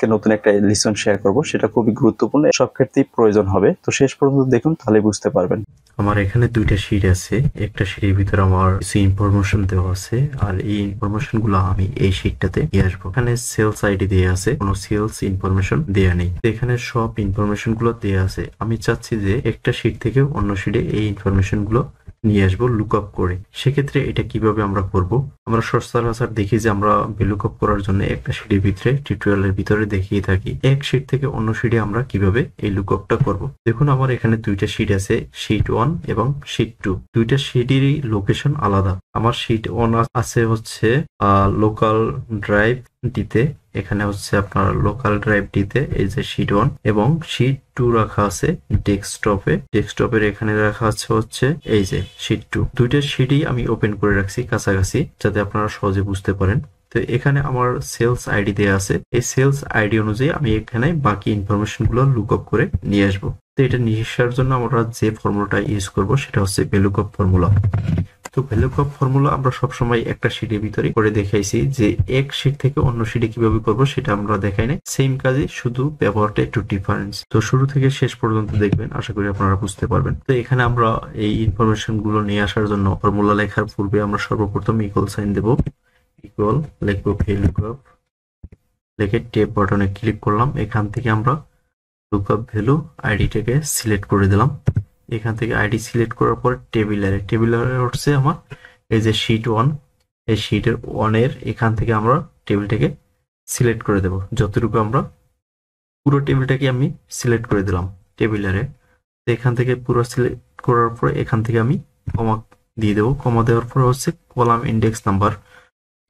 আজকে নতুন একটা লিসন শেয়ার করব, সেটা খুবই গুরুত্বপূর্ণ, সব ক্ষেত্রেই প্রয়োজন হবে। তো শেষ পর্যন্ত দেখুন, তাহলে বুঝতে পারবেন। আমার এখানে দুইটা শিট আছে। একটা শিটের ভিতরে আমার কিছু ইনফরমেশন দেওয়া আছে, আর এই ইনফরমেশন গুলো আমি এই শিটটাতে নিয়ে আসবো। এখানে সেলস আইডি দেওয়া আছে, কোনো সেলস ইনফরমেশন দেওয়া নেই। এখানে সব ইনফরমেশন গুলো দেওয়া আছে। আমি চাচ্ছি যে একটা শিট থেকে অন্য শিটে এই ইনফরমেশন গুলো নিয়ে আসবো লুক আপ করে। সেক্ষেত্রে এটা কিভাবে আমরা করব? আমরা সচরাচর দেখি যে আমরা লুক আপ করার জন্য একটা শিটের ভিতরে টিউটোরিয়ালের ভিতরে দেখিয়ে থাকি এক শিট থেকে অন্য শিটে আমরা কিভাবে এই লুক আপটা করবো। দেখুন আমার এখানে দুইটা শিট আছে, শিট 1 এবং শিট 2। দুইটা শিটেরই লোকেশন আলাদা। আমার শিট 1 আছে হচ্ছে লোকাল ড্রাইভ ডিতে, এখানে হচ্ছে আপনার লোকাল ড্রাইভ ডিতে এই যে শিট 1, এবং শিট 2 রাখা আছে ডেস্কটপে। ডেস্কটপের এখানে রাখা আছে হচ্ছে এই যে শিট 2। দুইটা শিটই আমি ওপেন করে রাখছি কাছাকাছি, যাতে আপনারা সহজে বুঝতে পারেন। তো এখানে আমার সেলস আইডি দেওয়া আছে। এই সেলস আইডি অনুযায়ী আমি এখানে বাকি ইনফরমেশন গুলো লুক আপ করে নিয়ে আসবো। তো এটা নিয়ে আসার জন্য আমরা যে ফর্মুলাটা ইউজ করব সেটা হচ্ছে VLOOKUP ফর্মুলা। তো VLOOKUP ফর্মুলা আমরা সবসময় একটা শিটের ভিতরে করে দেখাইছি, যে এক শিট থেকে অন্য শিটে কিভাবে করব সেটা আমরা দেখাই নাই। সেম কাজে শুধু ব্যবহারটা একটু ডিফারেন্স। তো শুরু থেকে শেষ পর্যন্ত দেখবেন, আশা করি আপনারা বুঝতে পারবেন। তো এখানে আমরা এই ইনফরমেশন গুলো নিয়ে আসার জন্য ফর্মুলা লেখার পূর্বে আমরা সর্বপ্রথম ইকুয়াল সাইন দেব। ইকুয়াল লিখবো VLOOKUP, লিখে টেপ বাটনে ক্লিক করলাম। এখান থেকে আমরা লুকআপ ভ্যালু আইডিটাকে সিলেক্ট করে দিলাম। এখান থেকে আইডি সিলেক্ট করার পর টেবিলারে হচ্ছে আমার এই যে শিট 1, এই শিটের 1 এর এখান থেকে আমরা টেবিলটাকে সিলেক্ট করে দেব। যতটুকু আমরা পুরো টেবিলটাকে আমি সিলেক্ট করে দিলাম টেবিলারে। এখান থেকে পুরো সিলেক্ট করার পর এখান থেকে আমি কমা দিয়ে দেবো। কমা দেওয়ার পর হচ্ছে কলাম ইন্ডেক্স নাম্বার।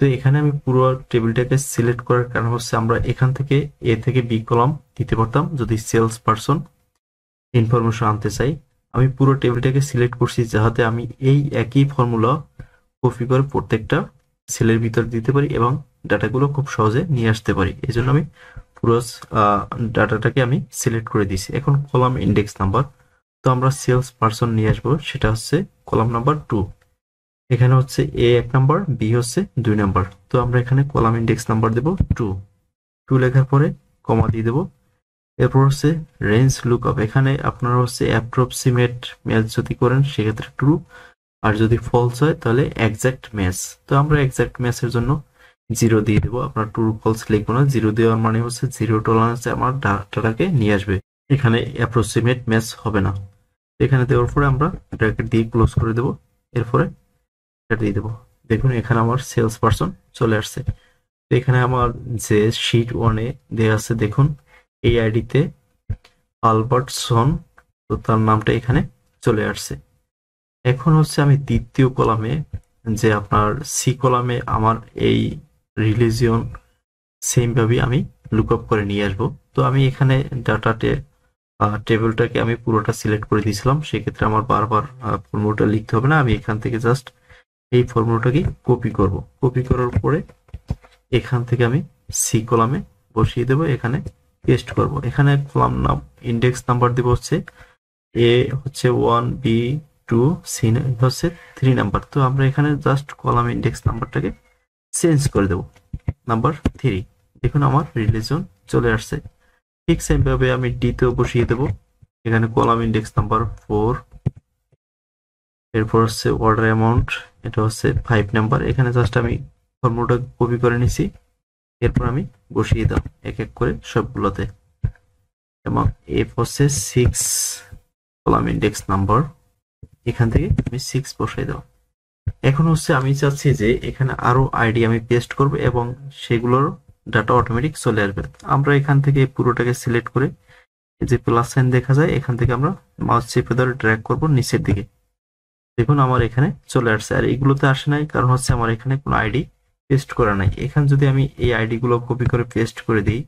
তো এখানে আমি পুরো টেবিলটাকে সিলেক্ট করার কারণ হচ্ছে আমরা এখান থেকে এ থেকে বি কলাম দিতে পারতাম যদি সেলস পারসন ইনফরমেশন আনতে চাই। আমি পুরো টেবিলটাকে সিলেক্ট করছি যাতে আমি এই একই ফর্মুলা কপি করে প্রত্যেকটা সেলের ভিতর দিতে পারি এবং ডাটাগুলো খুব সহজে নিয়ে আসতে পারি। এই জন্য আমি পুরো ডাটাটাকে আমি সিলেক্ট করে দিয়েছি। এখন কলাম ইন্ডেক্স নাম্বার, তো আমরা সেলস পারসন নিয়ে আসবো, সেটা হচ্ছে কলাম নাম্বার 2। এখানে হচ্ছে এ 1 নাম্বার, বি হচ্ছে 2 নাম্বার। তো আমরা এখানে কলাম ইন্ডেক্স নাম্বার দেব 2 লেখার পরে কমা দিয়ে দেবো। এরপর হচ্ছে রেঞ্জ লুকআপ। এখানে আপনারা হচ্ছে অ্যাপ্রক্সিমেট ম্যাচ যদি করেন সেক্ষেত্রে ট্রু, আর যদি ফলস হয় তাহলে এক্সাক্ট ম্যাচ। তো আমরা এক্সাক্ট ম্যাচের জন্য 0 দিয়ে দেবো। আপনার ট্রু ফলস লিখবো না। 0 দেওয়ার মানে হচ্ছে 0 টলারেন্সে আমার ডাটাটাকে নিয়ে আসবে, এখানে অ্যাপ্রক্সিমেট ম্যাচ হবে না। এখানে দেওয়ার পরে আমরা ব্র্যাকেট দিয়ে ক্লোজ করে দেবো। এরপরে এটা দিয়ে দেবো। দেখুন এখানে আমার সেলস পারসন চলে আসছে। এখানে আমার যে শিট 1 এ দেওয়া আছে, দেখুন এই আইডিতে আলবার্টসন, তো তার নামটা এখানে চলে আসছে। এখন হচ্ছে আমি দ্বিতীয় কলামে, যে আপনার সি কলামে আমার এই রিলিজিয়ন সেম ভাবে আমি লুকআপ করে নিয়ে আসবো। তো আমি এখানে ডাটাতে টেবিলটাকে আমি পুরোটা সিলেক্ট করে দিয়েছিলাম, সেক্ষেত্রে আমার বারবার ফর্মুলাটা লিখতে হবে না। আমি এখান থেকে জাস্ট এই ফর্মুলাটাকে কপি করব। কপি করার পরে এখান থেকে আমি সি কলামে বসিয়ে দেবো, এখানে পেস্ট করব। এখানে কলাম নাম ইন্ডেক্স নাম্বার দেব হচ্ছে এ হচ্ছে 1, বি 2, সি হচ্ছে 3 নাম্বার। তো আমরা এখানে জাস্ট কলাম ইন্ডেক্স নাম্বারটাকে চেঞ্জ করে দেব নাম্বার 3। দেখুন আমার রিলিজন চলে আসছে। ঠিক সেম ভাবে আমি ডি তেও বসিয়ে দেব। এখানে কলাম ইন্ডেক্স নাম্বার 4, এরপর হচ্ছে অর্ডার অ্যামাউন্ট, এটা হচ্ছে 5 নাম্বার। এখানে জাস্ট আমি ফর্মুলাটা কপি করে নিছি, এরপর আমি বসিয়ে দাও এক এক করে সবগুলোতে। এবং এফ হচ্ছে 6 কলাম ইন্ডেক্স নাম্বার, এখান থেকে আমি 6 বসাই দাও। এখন হচ্ছে আমি চাচ্ছি যে এখানে আরো আইডি আমি পেস্ট করব এবং সেগুলোর ডাটা অটোমেটিক চলে আসবে। আমরা এখান থেকে পুরোটাকে সিলেক্ট করে যে প্লাস সাইন দেখা যায়, এখান থেকে আমরা মাউস চেপে ধরে ড্র্যাগ করব নিচের দিকে। দেখুন আমার এখানে চলে আসছে। আর এগুলোতে আসে নাই কারণ হচ্ছে আমার এখানে কোনো আইডি পেস্ট করা নাই। এখানে যদি আমি এই আইডি গুলো কপি করে পেস্ট করে দিই,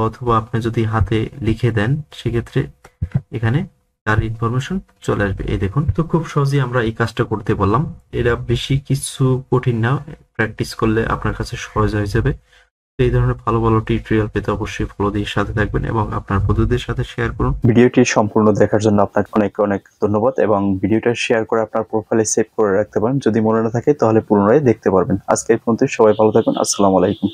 অথবা আপনি যদি হাতে লিখে দেন, সেক্ষেত্রে এখানে তার ইনফরমেশন চলে আসবে। এই দেখুন, তো খুব সহজেই আমরা এই কাজটা করতে পারলাম। এটা বেশি কিছু কঠিন না, প্র্যাকটিস করলে আপনার কাছে সহজ হয়ে যাবে। এই ধরনের ভালো ভালো টিউটোরিয়াল পেতে অবশ্যই ফলো দিয়ে সাথে থাকবেন এবং আপনার বন্ধুদের সাথে শেয়ার করুন। ভিডিওটি সম্পূর্ণ দেখার জন্য আপনাকে অনেক অনেক ধন্যবাদ, এবং ভিডিওটা শেয়ার করে আপনার প্রোফাইলে সেভ করে রাখতে পারেন। যদি মনে না থাকে তাহলে পুনরায় দেখতে পারবেন। আজকে এই পর্যন্ত, সবাই ভালো থাকবেন। আসসালামু আলাইকুম।